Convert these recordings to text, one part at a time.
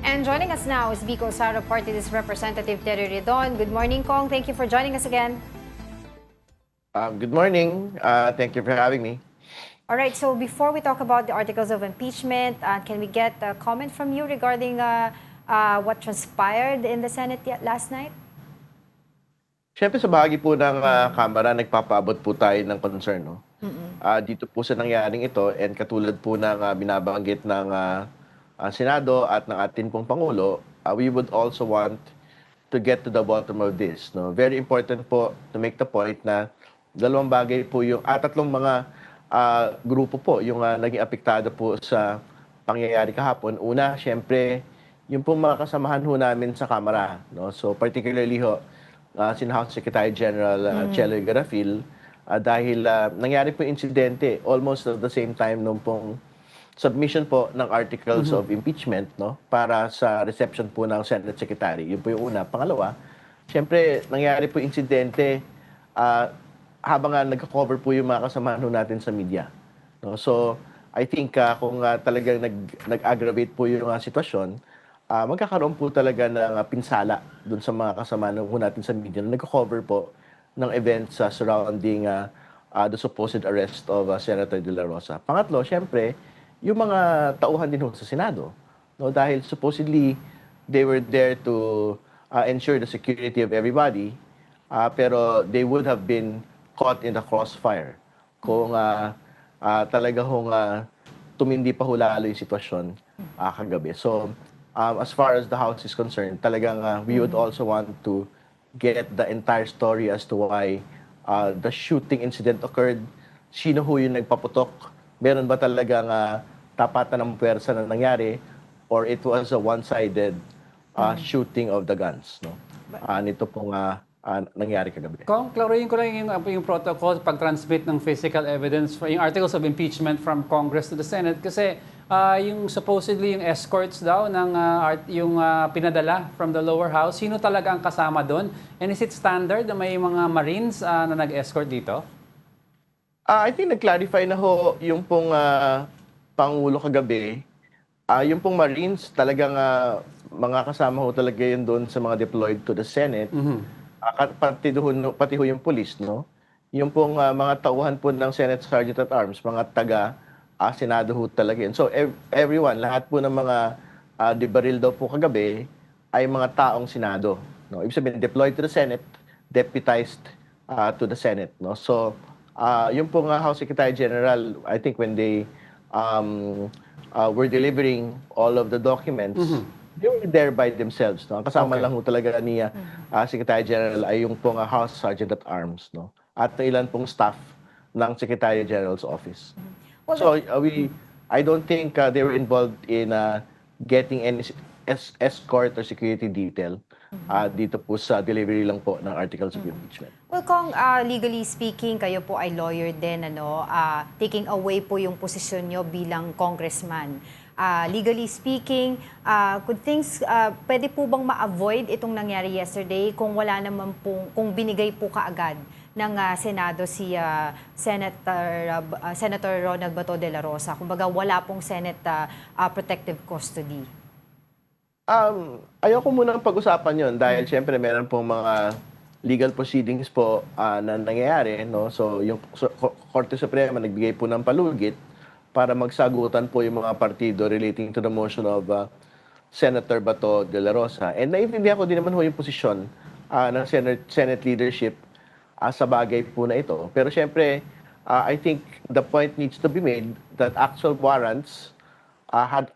And joining us now is Vico Sara Party List Representative Terry Redon. Good morning, Kong. Thank you for joining us again. Good morning. Thank you for having me. All right, so before we talk about the articles of impeachment, can we get a comment from you regarding what transpired in the Senate last night? Siyempre sa bahagi po ng Kamara, nagpapaabot po tayo ng concern. No? Dito po sa nangyaring ito and katulad po ng binabanggit ng Senado at ng ating pong Pangulo, we would also want to get to the bottom of this. No? Very important po to make the point na dalawang bagay po yung, tatlong mga grupo po yung naging apektado po sa pangyayari kahapon. Una, siyempre, yung pong mga kasamahan ho namin sa Kamara. No? So particularly ho, si House Secretary General Chelo Garafil, dahil nangyari po insidente almost at the same time nung pong submission po ng articles of impeachment, no, para sa reception po ng Senate Secretary. Yun po yung una. Pangalawa, siyempre nangyari po insidente habang nagka-cover po yung mga kasamahan natin sa media. No? So I think kung talagang nag-aggravate po yung sitwasyon, magkakaroon po talaga ng pinsala dun sa mga kasama natin sa media na nagko-cover po ng events surrounding the supposed arrest of Senator De La Rosa. Pangatlo, syempre, yung mga tauhan din sa Senado. No? Dahil supposedly, they were there to ensure the security of everybody, pero they would have been caught in the crossfire kung talaga tumindi pa lalo yung sitwasyon kagabi. So, as far as the House is concerned, talagang we would also want to get the entire story as to why the shooting incident occurred. Sino ho yung nagpaputok? Meron ba talagang tapatan ng puwersa na nangyari? Or it was a one-sided shooting of the guns? No? Nito pong nangyari kagabi. Kung klaruhin ko lang yung protocol pag-transmit ng physical evidence, yung articles of impeachment from Congress to the Senate, kasi yung supposedly yung escorts daw ng yung pinadala from the lower house, sino talaga ang kasama doon? And is it standard na may mga Marines na nag-escort dito? I think nag-clarify na ho yung pong Pangulo kagabi. Yung pong Marines, talagang mga kasama ho talaga yun doon sa mga deployed to the Senate. Pati ho yung police, no? Yung pong mga tauhan po ng Senate Sergeant at Arms, mga Senado ho talaga yun. So everyone, lahat po ng mga dibaril daw po kagabi ay mga taong Senado. No? Ibig sabihin, deployed to the Senate, deputized to the Senate. No? So yung pong House Secretary General, I think when they were delivering all of the documents, they were there by themselves. No? Ang kasama lang ho talaga ni Secretary General ay yung pong House Sergeant at Arms. No? At ilan pong staff ng Secretary General's office. So I don't think they were involved in getting any escort or security detail dito po sa delivery lang po ng articles of impeachment. Well, Kong, legally speaking, kayo po ay lawyer din, taking away po yung posisyon nyo bilang congressman. Legally speaking, pwede po bang ma-avoid itong nangyari yesterday kung wala naman kung binigay po kaagad ng Senado si Senator Ronald Bato de la Rosa? Kumbaga, wala pong Senate protective custody. Ayoko munang pag-usapan yon dahil syempre meron pong mga legal proceedings po na nangyayari. No? So yung Korte Suprema nagbigay po ng palugit para magsagutan po yung mga partido relating to the motion of Senator Bato de la Rosa. And naiintindihan ko din naman ho yung posisyon ng Senate leadership sa bagay po na ito. Pero syempre, I think the point needs to be made that actual warrants had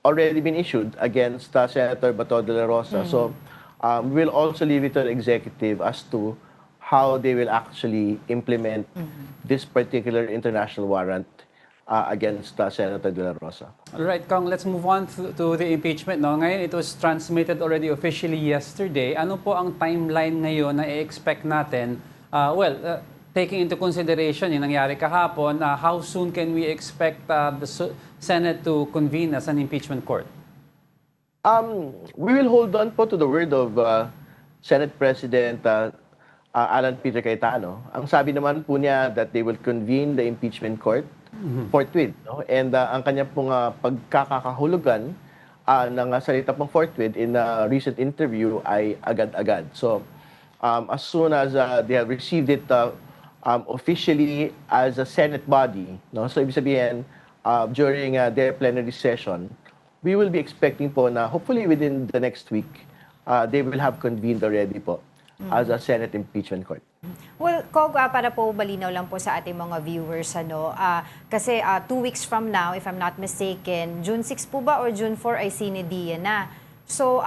already been issued against Senator Bato de la Rosa. So we'll also leave it to the executive as to how they will actually implement this particular international warrant against Senator De La Rosa. All right, Kong, let's move on to the impeachment. No? Ngayon, it was transmitted already officially yesterday. Ano po ang timeline ngayon na i-expect natin? Taking into consideration yung nangyari kahapon, how soon can we expect the Senate to convene as an impeachment court? We will hold on po to the word of Senate President Alan Peter Cayetano. Ang sabi naman po niya that they will convene the impeachment court forthwith. No? And ang kanya pong pagkakahulugan ng salita pong forthwith in a recent interview ay agad-agad. So, as soon as they have received it officially as a Senate body, no? So, ibig sabihin, during their plenary session, we will be expecting po na hopefully within the next week, they will have convened already po as a Senate impeachment court. Well, Kog, para po malinaw lang po sa ating mga viewers, kasi 2 weeks from now, if I'm not mistaken, June 6 po ba or June 4 ay sine-dia na. So,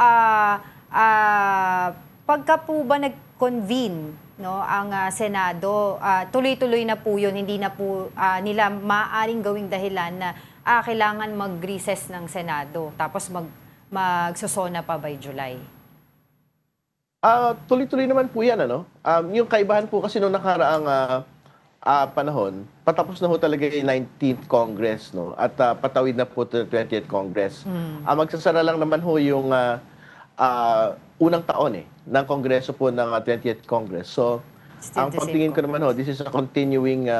pagka po ba nag-convene ang Senado, tuloy-tuloy na po yun, hindi na po nila maaaring gawing dahilan na kailangan mag-recess ng Senado, tapos magsosona pa by July. Tuloy-tuloy naman po yan, ano? Yung kaibahan po kasi noong nakaraang panahon, patapos na ho talaga yung 19th Congress, no? At patawid na po to the 20th Congress. Magsasara lang naman ho yung unang taon ng Kongreso po ng 20th Congress. So, Still ang the same pagtingin ko naman ho, this is a continuing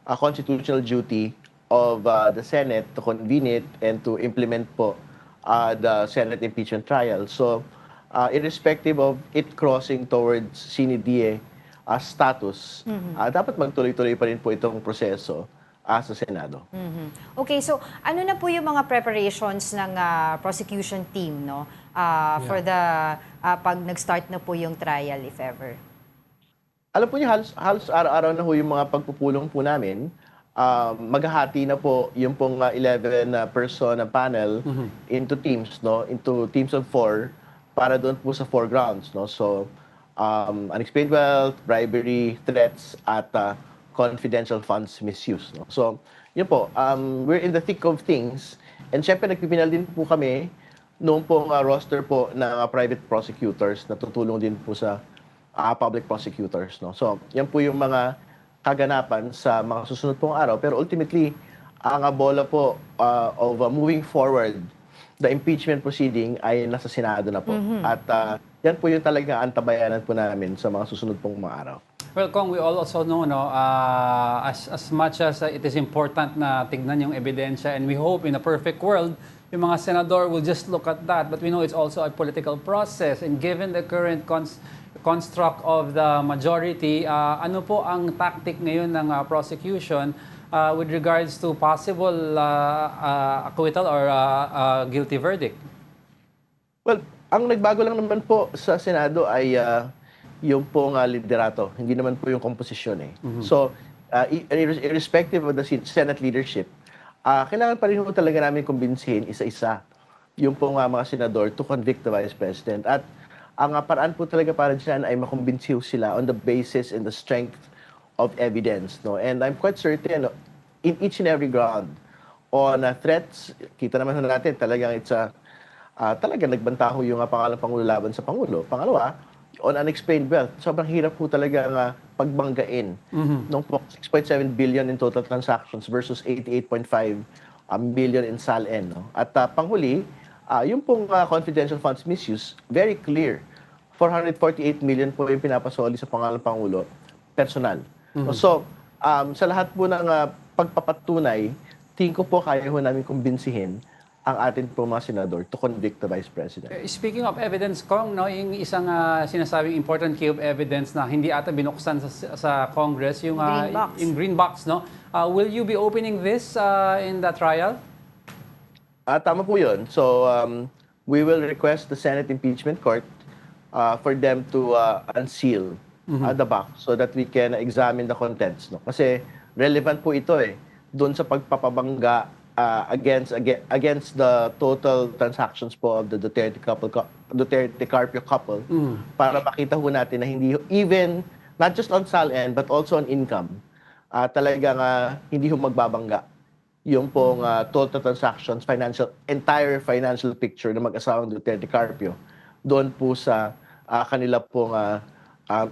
constitutional duty of the Senate to convene it and to implement po the Senate impeachment trial. So, irrespective of it crossing towards sine die status, dapat magtuloy-tuloy pa rin po itong proseso sa Senado. Okay, so ano na po yung mga preparations ng prosecution team for the pag nag-start na po yung trial, if ever? Alam po niyo, halos araw-araw na ho yung mga pagpupulong po namin. Maghahati na po yung pong 11-person na panel into teams, into teams of 4 para doon po sa 4 grounds. So, unexplained wealth, bribery, threats, at confidential funds misuse. So, yun po, we're in the thick of things. And syempre, nagpipinal din po kami noong pong roster po ng private prosecutors na tutulong din po sa public prosecutors. So, yan po yung mga kaganapan sa mga susunod pong araw. Pero ultimately, ang bola po of moving forward the impeachment proceeding ay nasa Senado na po. At yan po yung talagang antabayanan po namin sa mga susunod pong mga araw. Well, Kong, we all also know, as much as it is important na tignan yung ebidensya, and we hope in a perfect world, yung mga senador will just look at that. But we know it's also a political process. And given the current construct of the majority, ano po ang tactic ngayon ng prosecution with regards to possible acquittal or guilty verdict? Well, ang nagbago lang naman po sa Senado ay yung pong liderato, hindi naman po yung komposisyon. So, irrespective of the Senate leadership, kailangan pa rin po talaga namin kumbinsihin isa-isa yung pong mga senador to convict the Vice President. At ang paraan po talaga para dyan ay makumbinsiho sila on the basis and the strength of evidence. And I'm quite certain in each and every ground on threats, kita naman natin talagang talagang nagbanta ho yung pangalang Pangulo laban sa Pangulo. Pangalawa, on unexplained wealth, sobrang hirap po talaga pagbanggain ng 6.7 billion in total transactions versus 88.5 billion in SALN. At panghuli, yung pong confidential funds misuse, very clear. 448 million po yung pinapasoli sa pangalang Pangulo, personal. So, sa lahat po ng pagpapatunay, tingin ko po kaya ho namin kumbinsihin ang atin po mga senador to convict the Vice President. Speaking of evidence, Kong, yung isang sinasabing important key of evidence na hindi ata binuksan sa Congress, yung Green box. Yung green box, will you be opening this in the trial? Tama po yun. So, we will request the Senate Impeachment Court for them to unseal the box so that we can examine the contents. Kasi relevant po ito doon sa pagpapabangga against the total transactions po of the Duterte-Carpio couple para makita ho natin na hindi even, not just on SALN, but also on income, talagang hindi ho magbabangga yung pong total transactions, entire financial picture ng mag-asawang Duterte-Carpio doon po sa kanila pong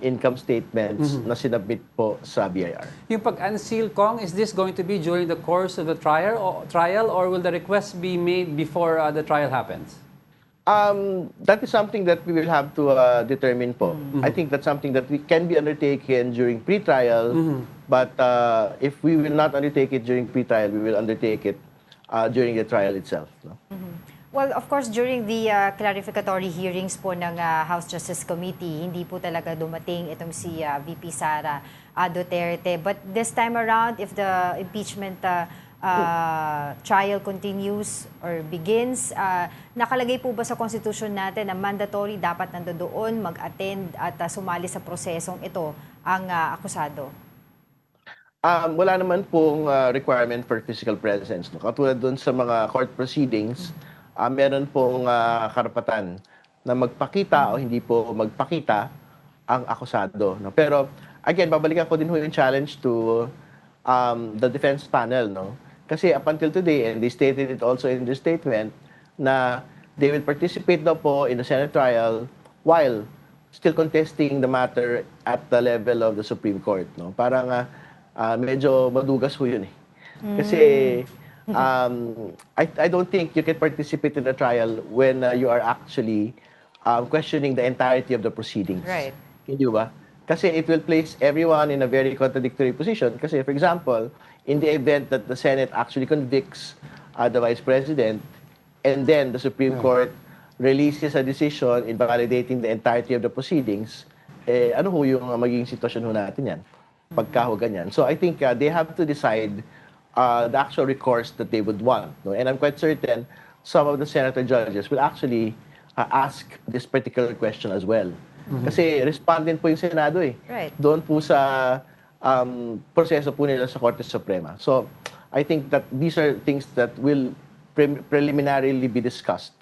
income statements na sinabit po sa BIR. Yung pag-unseal, Kong, is this going to be during the course of the trial or will the request be made before the trial happens? That is something that we will have to determine po. I think that's something that we can be undertaken during pre-trial, but if we will not undertake it during pre-trial, we will undertake it during the trial itself. Well, of course, during the clarificatory hearings po ng House Justice Committee, hindi po talaga dumating itong si VP Sara Duterte. But this time around, if the impeachment trial continues or begins, nakalagay po ba sa Constitution natin na mandatory dapat nandoon, mag-attend at sumali sa prosesong ito ang akusado? Wala naman pong requirement for physical presence. No? Katulad doon sa mga court proceedings, meron pong karapatan na magpakita o hindi po magpakita ang akusado. No? Pero again, babalikan ko din ho yung challenge to the defense panel. No? Kasi up until today, and they stated it also in their statement, na they will participate daw po in the Senate trial while still contesting the matter at the level of the Supreme Court. No? Parang medyo madugas ho yun eh. Kasi I don't think you can participate in the trial when you are actually questioning the entirety of the proceedings. Right. Hindi ba? Kasi it will place everyone in a very contradictory position. Kasi for example, in the event that the Senate actually convicts the Vice President and then the Supreme Court releases a decision invalidating the entirety of the proceedings, ano ho yung magiging sitwasyon ho natin yan? Pagka ho ganyan. So I think they have to decide the actual recourse that they would want. No? And I'm quite certain some of the senator judges will actually ask this particular question as well. Kasi respondent po yung Senado eh. Right. Doon po sa proseso po nila sa Korte Suprema. So I think that these are things that will preliminarily be discussed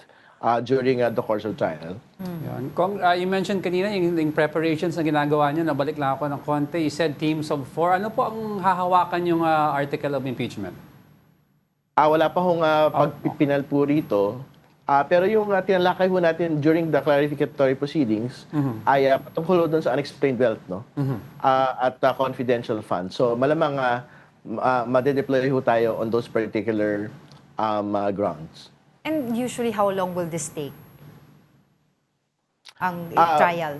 during the course of trial. Yan. You mentioned kanina yung preparations na ginagawa niyo, nabalik lang ako ng konti. You said teams of 4. Ano po ang hahawakan yung article of impeachment? Wala pa hong pagpipinal po rito. Pero yung tinalakay po natin during the clarificatory proceedings ay patungkol doon sa unexplained wealth, no? At confidential funds. So malamang madedeploy ho tayo on those particular grounds. And usually, how long will this take? Ang trial?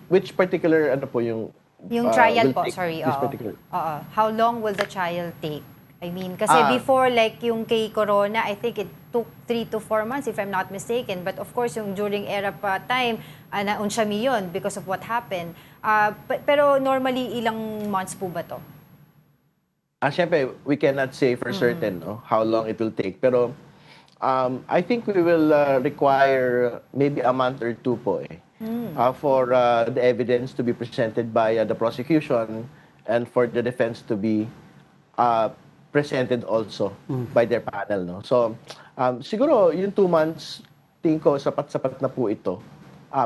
Which particular, ano po yung... Yung trial will po, take sorry. this Oo. particular? Oo. How long will the trial take? I mean, kasi before, like yung kay Corona, I think it took 3 to 4 months, if I'm not mistaken. But of course, yung during era pa time, naunsami yun because of what happened. Pero normally, ilang months po ba to? Siyempre, we cannot say for certain no, how long it will take. Pero I think we will require maybe a month or two po for the evidence to be presented by the prosecution and for the defense to be presented also by their panel. No? So, siguro yung 2 months, tingin ko, sapat-sapat na po ito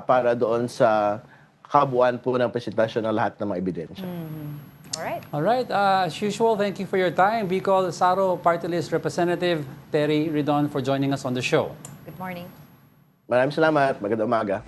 para doon sa kabuuan po ng presentasyon ng lahat ng mga ebidensya. All right. As usual, thank you for your time. Bicol Saro Party List Representative Terry Ridon for joining us on the show. Good morning. Maraming salamat. Magandang umaga.